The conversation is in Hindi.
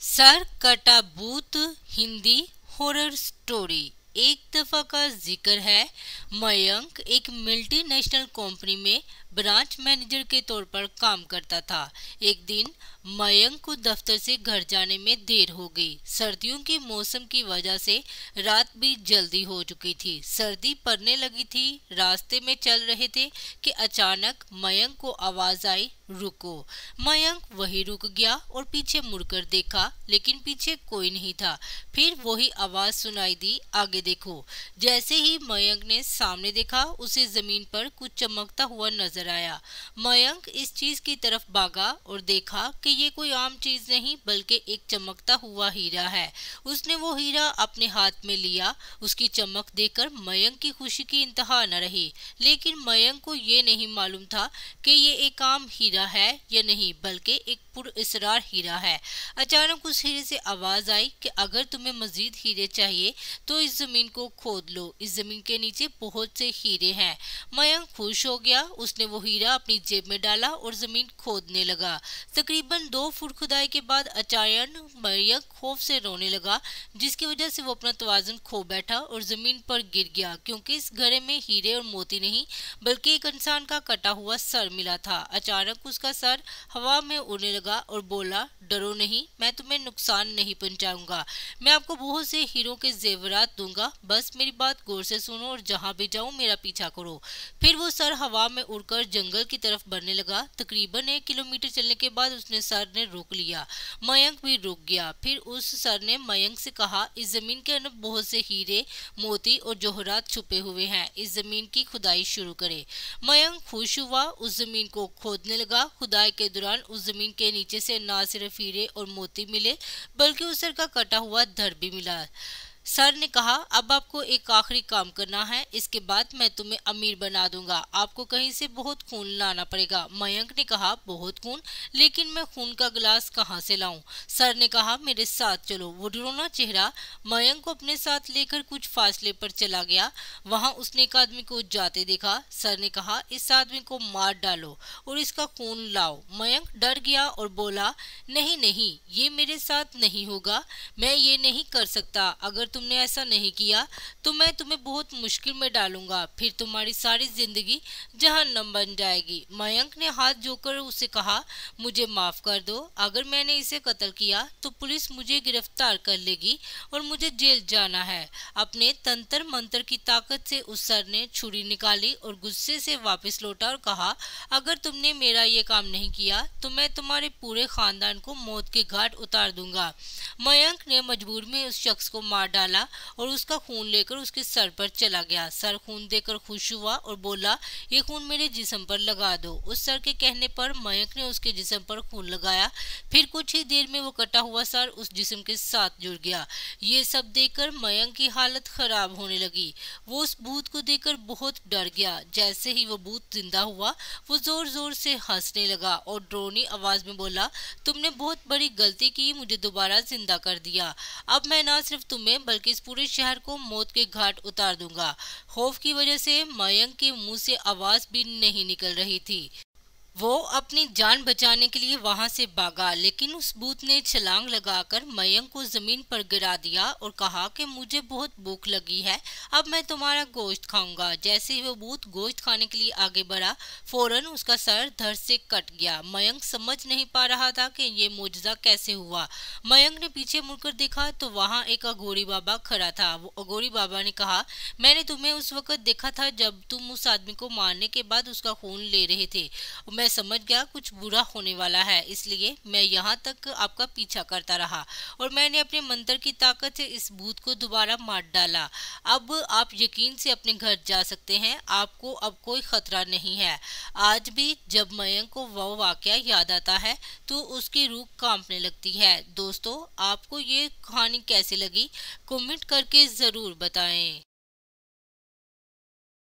सर कटा बूथ हिंदी हॉरर स्टोरी। एक दफा का जिक्र है। मयंक एक मल्टीनेशनल कंपनी में ब्रांच मैनेजर के तौर पर काम करता था। एक दिन मयंक को दफ्तर से घर जाने में देर हो गई। सर्दियों के मौसम की वजह से रात भी जल्दी हो चुकी थी। सर्दी पड़ने लगी थी। रास्ते में चल रहे थे कि अचानक मयंक को आवाज आई, रुको। मयंक वही रुक गया और पीछे मुड़कर देखा, लेकिन पीछे कोई नहीं था। फिर वही आवाज सुनाई दी, आगे देखो। जैसे ही मयंक ने सामने देखा, उसे जमीन पर कुछ चमकता हुआ नजर आया। मयंक इस चीज की तरफ भागा और देखा कि ये कोई आम चीज नहीं बल्कि एक चमकता हुआ हीरा है। उसने वो हीरा अपने हाथ में लिया। उसकी चमक देखकर मयंक की खुशी की इंतहा न रही, लेकिन मयंक को ये नहीं मालूम था कि ये एक आम हीरा है या नहीं, बल्कि एक पुरअसरार हीरा है। अचानक उस हीरे से आवाज आई कि अगर तुम्हें मजीद हीरे चाहिए तो इस जमीन को खोद लो। इस जमीन के नीचे बहुत से हीरे हैं। मयंक खुश हो गया। उसने वो हीरा अपनी जेब में डाला और जमीन खोदने लगा। तकरीबन 2 फुट खुदाई के बाद अचानक मयंक खौफ से रोने लगा, जिसकी वजह से वो अपना तवाज़ुन खो बैठा और जमीन पर गिर गया, क्योंकि इस घड़े में हीरे और मोती नहीं बल्कि एक इंसान का कटा हुआ सर मिला था। अचानक उसका सर हवा में उड़ने लगा और बोला, डरो नहीं, मैं तुम्हें नुकसान नहीं पहुंचाऊंगा। मैं आपको बहुत से हीरों के जेवरात दूंगा, बस मेरी बात गौर से सुनो और जहां भी जाऊं मेरा पीछा करो। फिर वो सर हवा में उड़कर जंगल की तरफ बढ़ने लगा। तकरीबन 1 किलोमीटर चलने के बाद उसने सर ने रोक लिया। मयंक भी रुक गया। फिर उस सर ने मयंक से कहा, इस जमीन के अंदर बहुत से हीरे, मोती और जौहरात छुपे हुए हैं। इस जमीन की खुदाई शुरू करे। मयंक खुश हुआ, उस जमीन को खोदने लगा। खुदाई के दौरान उस जमीन के नीचे से न सिर्फ हीरे और मोती मिले बल्कि उस सर का कटा हुआ धड़ भी मिला। सर ने कहा, अब आपको एक आखिरी काम करना है, इसके बाद मैं तुम्हें अमीर बना दूंगा। आपको कहीं से बहुत खून लाना पड़ेगा। मयंक ने कहा, बहुत खून? लेकिन मैं खून का गिलास कहाँ से लाऊं? सर ने कहा, मेरे साथ चलो। वो डरोना चेहरा मयंक को अपने साथ लेकर कुछ फासले पर चला गया। वहां उसने एक आदमी को जाते देखा। सर ने कहा, इस आदमी को मार डालो और इसका खून लाओ। मयंक डर गया और बोला, नहीं नहीं, ये मेरे साथ नहीं होगा, मैं ये नहीं कर सकता। अगर तुमने ऐसा नहीं किया तो मैं तुम्हें बहुत मुश्किल में डालूंगा, फिर तुम्हारी सारी जिंदगी जहन्नम बन जाएगी। मयंक ने हाथ जोड़कर उसे कहा, मुझे माफ कर दो। अगर मैंने इसे कत्ल किया तो पुलिस मुझे गिरफ्तार कर लेगी और मुझे जेल जाना है। अपने तंत्र मंत्र की ताकत से उस सर ने छुरी निकाली और गुस्से से वापस लौटा और कहा, अगर तुमने मेरा ये काम नहीं किया तो मैं तुम्हारे पूरे खानदान को मौत के घाट उतार दूंगा। मयंक ने मजबूर में उस शख्स को मार डाला और उसका खून लेकर उसके सर पर चला गया। सर खून देकर खुश हुआ और बोला, ये खून मेरे जिस्म पर लगा दो। उस सर के कहने पर मयंक ने उसके जिस्म पर खून लगाया। फिर कुछ ही देर में वो कटा हुआ सर उस जिस्म के साथ जुड़ गया। ये सब देखकर मयंक की हालत खराब होने लगी। वो उस भूत को देखकर बहुत डर गया। जैसे ही वो भूत जिंदा हुआ, वो जोर जोर से हंसने लगा और डरावनी आवाज में बोला, तुमने बहुत बड़ी गलती की, मुझे दोबारा जिंदा कर दिया। अब मैं ना सिर्फ तुम्हें बल्कि इस पूरे शहर को मौत के घाट उतार दूंगा। खौफ की वजह से मयंक के मुंह से आवाज भी नहीं निकल रही थी। वो अपनी जान बचाने के लिए वहां से भागा, लेकिन उस भूत ने छलांग लगाकर मयंक को जमीन पर गिरा दिया और कहा कि मुझे बहुत भूख लगी है, अब मैं तुम्हारा गोश्त खाऊंगा। जैसे ही वो भूत गोश्त खाने के लिए आगे बढ़ा, फौरन उसका सर धड़ से कट गया। मयंक समझ नहीं पा रहा था कि ये मौजज़ा कैसे हुआ। मयंक ने पीछे मुड़कर देखा तो वहां एक अघोरी बाबा खड़ा था। वो अघोरी बाबा ने कहा, मैंने तुम्हें उस वक्त देखा था जब तुम उस आदमी को मारने के बाद उसका खून ले रहे थे। मैं समझ गया कुछ बुरा होने वाला है, इसलिए मैं यहाँ तक आपका पीछा करता रहा और मैंने अपने मंत्र की ताकत से इस भूत को दोबारा मार डाला। अब आप यकीन से अपने घर जा सकते हैं, आपको अब कोई खतरा नहीं है। आज भी जब मयंक को वो वाकया याद आता है तो उसकी रूह कांपने लगती है। दोस्तों, आपको ये कहानी कैसी लगी, कमेंट करके जरूर बताएं।